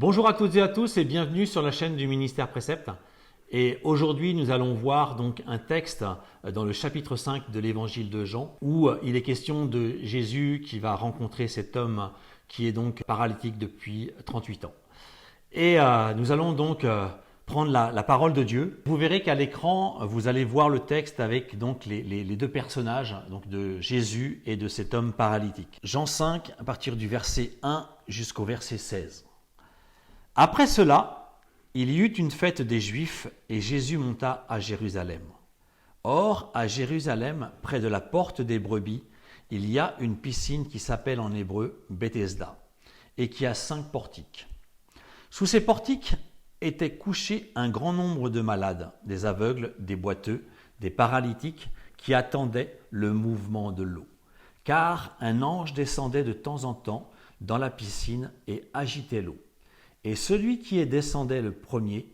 Bonjour à toutes et à tous et bienvenue sur la chaîne du ministère Précepte. Et aujourd'hui, nous allons voir donc un texte dans le chapitre 5 de l'évangile de Jean où il est question de Jésus qui va rencontrer cet homme qui est donc paralytique depuis 38 ans. Et nous allons donc prendre la parole de Dieu. Vous verrez qu'à l'écran, vous allez voir le texte avec donc les deux personnages, donc de Jésus et de cet homme paralytique. Jean 5, à partir du verset 1 jusqu'au verset 16. Après cela, il y eut une fête des Juifs et Jésus monta à Jérusalem. Or, à Jérusalem, près de la porte des brebis, il y a une piscine qui s'appelle en hébreu Bethesda et qui a 5 portiques. Sous ces portiques étaient couchés un grand nombre de malades, des aveugles, des boiteux, des paralytiques qui attendaient le mouvement de l'eau. Car un ange descendait de temps en temps dans la piscine et agitait l'eau. Et celui qui descendait le premier,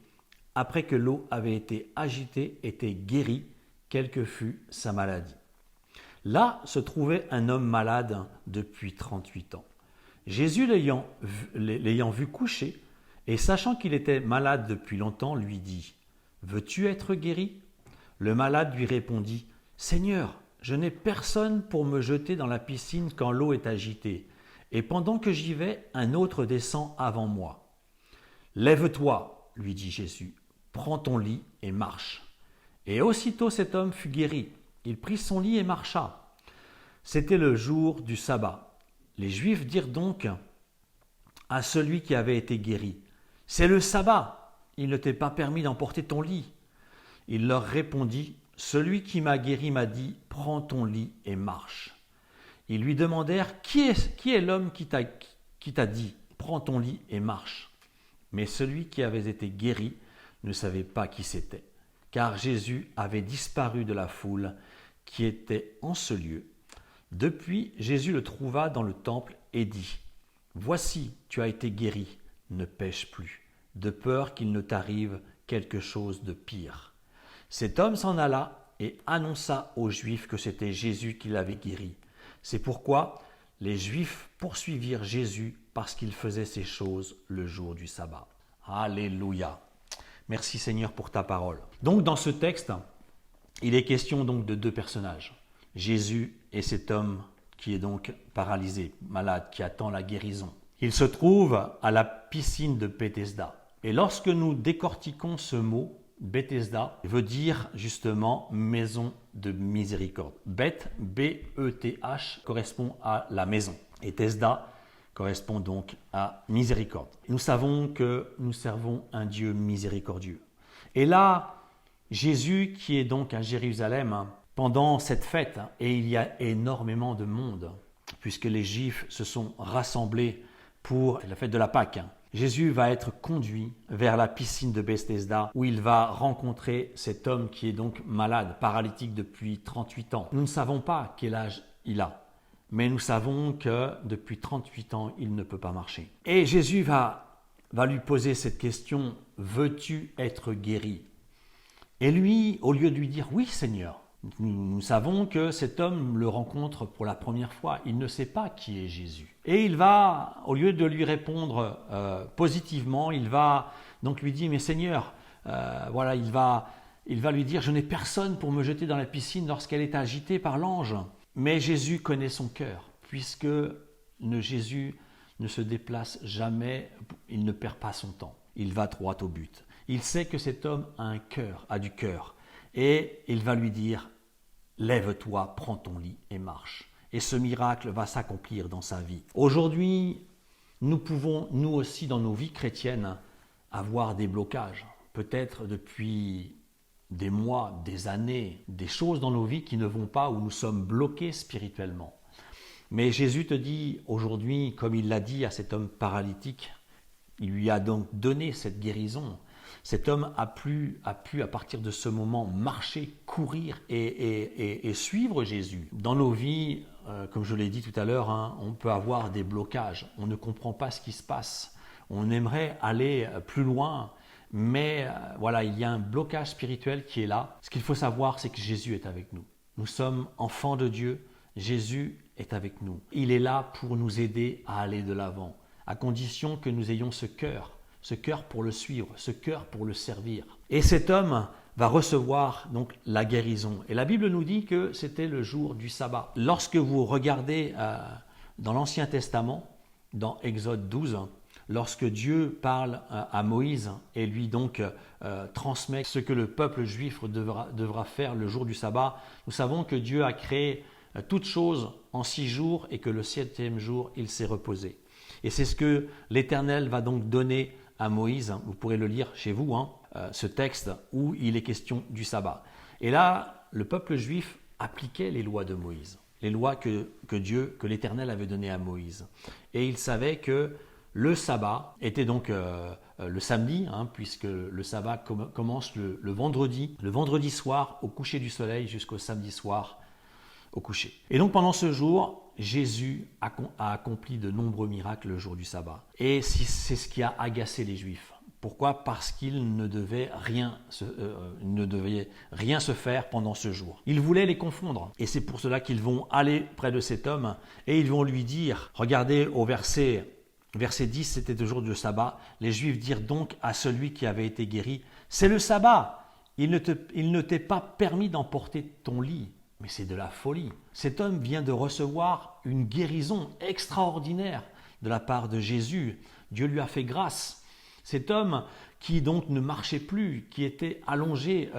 après que l'eau avait été agitée, était guéri, quelle que fût sa maladie. Là se trouvait un homme malade depuis 38 ans. Jésus l'ayant vu couché, et sachant qu'il était malade depuis longtemps, lui dit « Veux-tu être guéri ?» Le malade lui répondit « Seigneur, je n'ai personne pour me jeter dans la piscine quand l'eau est agitée, et pendant que j'y vais, un autre descend avant moi. » « Lève-toi, lui dit Jésus, prends ton lit et marche. » Et aussitôt cet homme fut guéri. Il prit son lit et marcha. C'était le jour du sabbat. Les Juifs dirent donc à celui qui avait été guéri, « C'est le sabbat, il ne t'est pas permis d'emporter ton lit. » Il leur répondit, « Celui qui m'a guéri m'a dit, prends ton lit et marche. » Ils lui demandèrent, « Qui est l'homme qui t'a dit, prends ton lit et marche ?» Mais celui qui avait été guéri ne savait pas qui c'était, car Jésus avait disparu de la foule qui était en ce lieu. Depuis, Jésus le trouva dans le temple et dit « Voici, tu as été guéri, ne pêche plus, de peur qu'il ne t'arrive quelque chose de pire. » Cet homme s'en alla et annonça aux Juifs que c'était Jésus qui l'avait guéri. C'est pourquoi les Juifs poursuivirent Jésus parce qu'il faisait ces choses le jour du sabbat. Alléluia. Merci Seigneur pour ta parole. Donc dans ce texte, il est question donc de deux personnages. Jésus et cet homme qui est donc paralysé, malade, qui attend la guérison. Il se trouve à la piscine de Bethesda. Et lorsque nous décortiquons ce mot, Bethesda veut dire justement maison de miséricorde. Beth, B-E-T-H, correspond à la maison. Et Thesda correspond donc à miséricorde. Nous savons que nous servons un Dieu miséricordieux. Et là, Jésus qui est donc à Jérusalem pendant cette fête, et il y a énormément de monde, puisque les Juifs se sont rassemblés pour la fête de la Pâque. Jésus va être conduit vers la piscine de Bethesda où il va rencontrer cet homme qui est donc malade, paralytique depuis 38 ans. Nous ne savons pas quel âge il a, mais nous savons que depuis 38 ans, il ne peut pas marcher. Et Jésus va lui poser cette question, « Veux-tu être guéri ?» Et lui, au lieu de lui dire « Oui Seigneur », nous savons que cet homme le rencontre pour la première fois. Il ne sait pas qui est Jésus. Et il va, au lieu de lui répondre positivement, il va donc lui dire « Mais Seigneur, voilà, il va lui dire « Je n'ai personne pour me jeter dans la piscine lorsqu'elle est agitée par l'ange. » Mais Jésus connaît son cœur, puisque Jésus ne se déplace jamais, il ne perd pas son temps. Il va droit au but. Il sait que cet homme a du cœur. Et il va lui dire « Lève-toi, prends ton lit et marche. » Et ce miracle va s'accomplir dans sa vie. Aujourd'hui, nous pouvons, nous aussi, dans nos vies chrétiennes, avoir des blocages. Peut-être depuis des mois, des années, des choses dans nos vies qui ne vont pas, où nous sommes bloqués spirituellement. Mais Jésus te dit aujourd'hui, comme il l'a dit à cet homme paralytique, il lui a donc donné cette guérison. Cet homme a pu, à partir de ce moment, marcher, courir et suivre Jésus. Dans nos vies, comme je l'ai dit tout à l'heure, on peut avoir des blocages. On ne comprend pas ce qui se passe. On aimerait aller plus loin, mais voilà, il y a un blocage spirituel qui est là. Ce qu'il faut savoir, c'est que Jésus est avec nous. Nous sommes enfants de Dieu. Jésus est avec nous. Il est là pour nous aider à aller de l'avant, à condition que nous ayons ce cœur ce cœur pour le suivre, ce cœur pour le servir. Et cet homme va recevoir donc la guérison. Et la Bible nous dit que c'était le jour du sabbat. Lorsque vous regardez dans l'Ancien Testament, dans Exode 12, lorsque Dieu parle à Moïse et lui donc transmet ce que le peuple juif devra faire le jour du sabbat, nous savons que Dieu a créé toutes choses en 6 jours et que le 7e jour, il s'est reposé. Et c'est ce que l'Éternel va donc donner à Moïse. Vous pourrez le lire chez vous, ce texte où il est question du sabbat. Et là, le peuple juif appliquait les lois de Moïse, les lois que l'Éternel avait données à Moïse. Et il savait que le sabbat était donc le samedi, puisque le sabbat commence le vendredi soir au coucher du soleil jusqu'au samedi soir au coucher. Et donc pendant ce jour, Jésus a accompli de nombreux miracles le jour du sabbat. Et c'est ce qui a agacé les Juifs. Pourquoi ? Parce qu'ils ne devaient rien se faire pendant ce jour. Ils voulaient les confondre. Et c'est pour cela qu'ils vont aller près de cet homme et ils vont lui dire, regardez au verset 10, c'était le jour du sabbat, les Juifs dirent donc à celui qui avait été guéri, c'est le sabbat, il ne t'est pas permis d'emporter ton lit. Mais c'est de la folie. Cet homme vient de recevoir une guérison extraordinaire de la part de Jésus. Dieu lui a fait grâce. Cet homme qui donc ne marchait plus, qui était allongé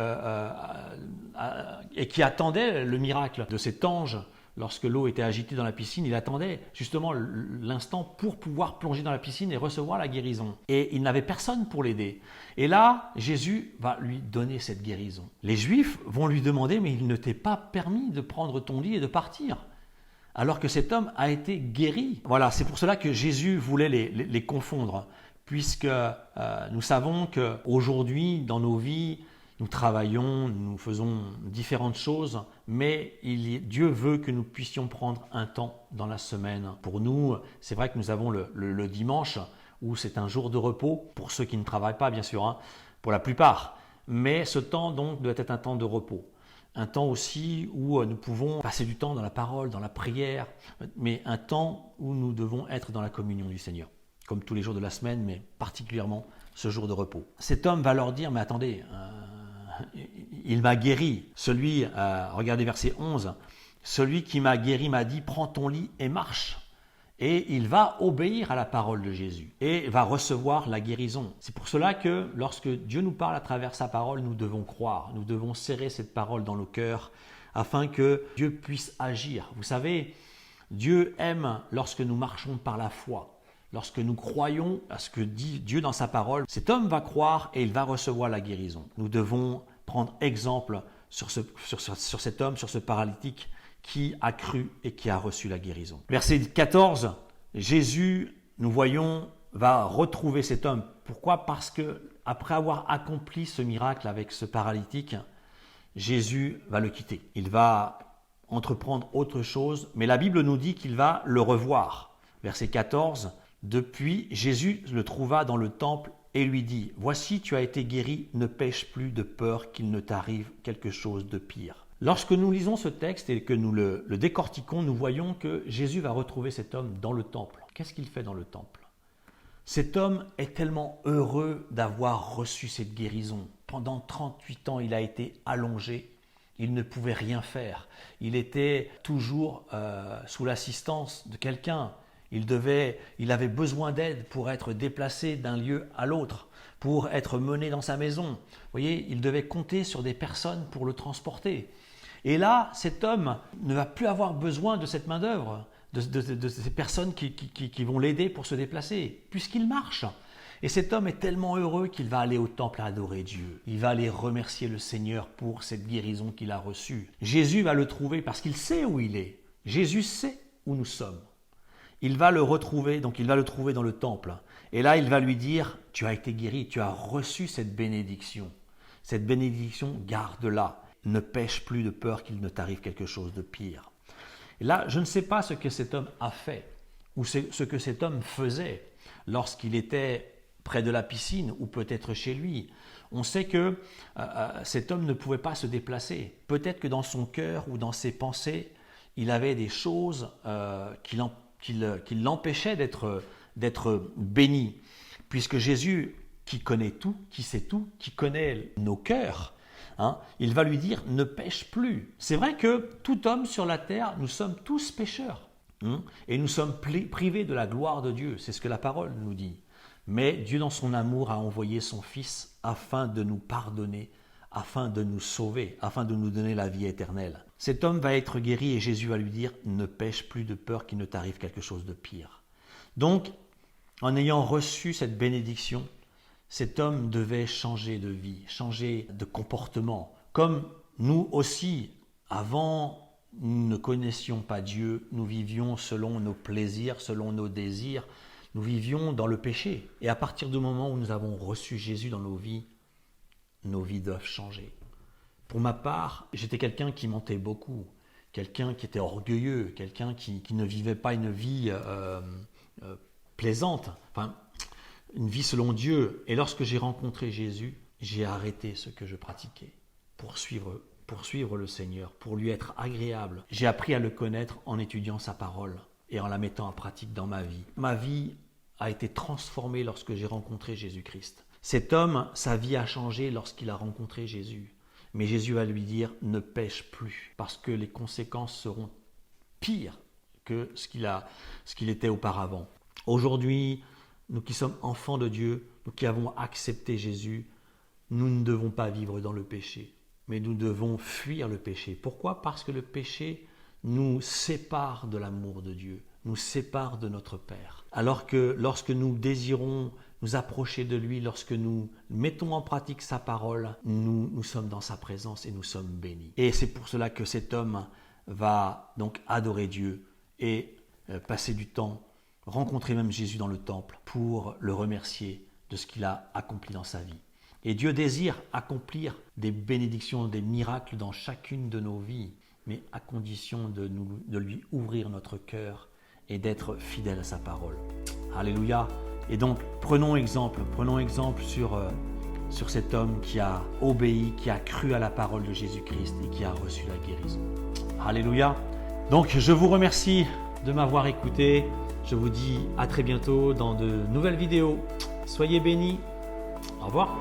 et qui attendait le miracle de cet ange, lorsque l'eau était agitée dans la piscine, il attendait justement l'instant pour pouvoir plonger dans la piscine et recevoir la guérison. Et il n'avait personne pour l'aider. Et là, Jésus va lui donner cette guérison. Les Juifs vont lui demander, mais il ne t'est pas permis de prendre ton lit et de partir, alors que cet homme a été guéri. Voilà, c'est pour cela que Jésus voulait les confondre, puisque nous savons qu'aujourd'hui, dans nos vies, nous travaillons, nous faisons différentes choses, mais Dieu veut que nous puissions prendre un temps dans la semaine. Pour nous, c'est vrai que nous avons le dimanche, où c'est un jour de repos, pour ceux qui ne travaillent pas bien sûr, pour la plupart. Mais ce temps donc doit être un temps de repos. Un temps aussi où nous pouvons passer du temps dans la parole, dans la prière, mais un temps où nous devons être dans la communion du Seigneur, comme tous les jours de la semaine, mais particulièrement ce jour de repos. Cet homme va leur dire, mais attendez, il m'a guéri. Regardez verset 11, celui qui m'a guéri m'a dit, prends ton lit et marche. Et il va obéir à la parole de Jésus et va recevoir la guérison. C'est pour cela que lorsque Dieu nous parle à travers sa parole, nous devons croire, nous devons serrer cette parole dans nos cœurs afin que Dieu puisse agir. Vous savez, Dieu aime lorsque nous marchons par la foi. Lorsque nous croyons à ce que dit Dieu dans sa parole, cet homme va croire et il va recevoir la guérison. Nous devons prendre exemple sur cet homme, sur ce paralytique qui a cru et qui a reçu la guérison. Verset 14, Jésus, nous voyons, va retrouver cet homme. Pourquoi ? Parce que après avoir accompli ce miracle avec ce paralytique, Jésus va le quitter. Il va entreprendre autre chose, mais la Bible nous dit qu'il va le revoir. Verset 14, depuis, Jésus le trouva dans le temple et lui dit, « Voici, tu as été guéri, ne pêche plus de peur qu'il ne t'arrive quelque chose de pire. » Lorsque nous lisons ce texte et que nous le décortiquons, nous voyons que Jésus va retrouver cet homme dans le temple. Qu'est-ce qu'il fait dans le temple ? Cet homme est tellement heureux d'avoir reçu cette guérison. Pendant 38 ans, il a été allongé. Il ne pouvait rien faire. Il était toujours sous l'assistance de quelqu'un. Il avait besoin d'aide pour être déplacé d'un lieu à l'autre, pour être mené dans sa maison. Vous voyez, il devait compter sur des personnes pour le transporter. Et là, cet homme ne va plus avoir besoin de cette main-d'œuvre, de ces personnes qui vont l'aider pour se déplacer, puisqu'il marche. Et cet homme est tellement heureux qu'il va aller au temple à adorer Dieu. Il va aller remercier le Seigneur pour cette guérison qu'il a reçue. Jésus va le trouver parce qu'il sait où il est. Jésus sait où nous sommes. Il va le retrouver, donc il va le trouver dans le temple. Et là, il va lui dire, tu as été guéri, tu as reçu cette bénédiction. Cette bénédiction, garde-la. Ne pêche plus de peur qu'il ne t'arrive quelque chose de pire. Et là, je ne sais pas ce que cet homme a fait ou ce que cet homme faisait lorsqu'il était près de la piscine ou peut-être chez lui. On sait que cet homme ne pouvait pas se déplacer. Peut-être que dans son cœur ou dans ses pensées, il avait des choses qui l'empêchaient d'être béni. puisque Jésus, qui connaît tout, qui sait tout, qui connaît nos cœurs, il va lui dire « ne pêche plus ». C'est vrai que tout homme sur la terre, nous sommes tous pécheurs. Et nous sommes privés de la gloire de Dieu, c'est ce que la parole nous dit. Mais Dieu, dans son amour, a envoyé son Fils afin de nous pardonner, afin de nous sauver, afin de nous donner la vie éternelle. Cet homme va être guéri et Jésus va lui dire « ne pêche plus de peur qu'il ne t'arrive quelque chose de pire ». Donc, en ayant reçu cette bénédiction, cet homme devait changer de vie, changer de comportement. Comme nous aussi, avant, nous ne connaissions pas Dieu, nous vivions selon nos plaisirs, selon nos désirs, nous vivions dans le péché. Et à partir du moment où nous avons reçu Jésus dans nos vies doivent changer. Pour ma part, j'étais quelqu'un qui mentait beaucoup, quelqu'un qui était orgueilleux, quelqu'un qui ne vivait pas une vie plaisante, enfin, une vie selon Dieu. Et lorsque j'ai rencontré Jésus, j'ai arrêté ce que je pratiquais pour suivre le Seigneur, pour lui être agréable. J'ai appris à le connaître en étudiant sa parole et en la mettant en pratique dans ma vie. Ma vie a été transformée lorsque j'ai rencontré Jésus-Christ. Cet homme, sa vie a changé lorsqu'il a rencontré Jésus. Mais Jésus va lui dire « ne pêche plus » parce que les conséquences seront pires que ce qu'il était auparavant. Aujourd'hui, nous qui sommes enfants de Dieu, nous qui avons accepté Jésus, nous ne devons pas vivre dans le péché, mais nous devons fuir le péché. Pourquoi ? Parce que le péché nous sépare de l'amour de Dieu, nous sépare de notre Père. Alors que lorsque nous désirons nous approcher de lui, lorsque nous mettons en pratique sa parole, nous sommes dans sa présence et nous sommes bénis. Et c'est pour cela que cet homme va donc adorer Dieu et passer du temps, rencontrer même Jésus dans le temple pour le remercier de ce qu'il a accompli dans sa vie. Et Dieu désire accomplir des bénédictions, des miracles dans chacune de nos vies, mais à condition de lui ouvrir notre cœur et d'être fidèle à sa parole. Alléluia. Et donc, prenons exemple sur cet homme qui a obéi, qui a cru à la parole de Jésus-Christ et qui a reçu la guérison. Alléluia. Donc, je vous remercie de m'avoir écouté. Je vous dis à très bientôt dans de nouvelles vidéos. Soyez bénis. Au revoir.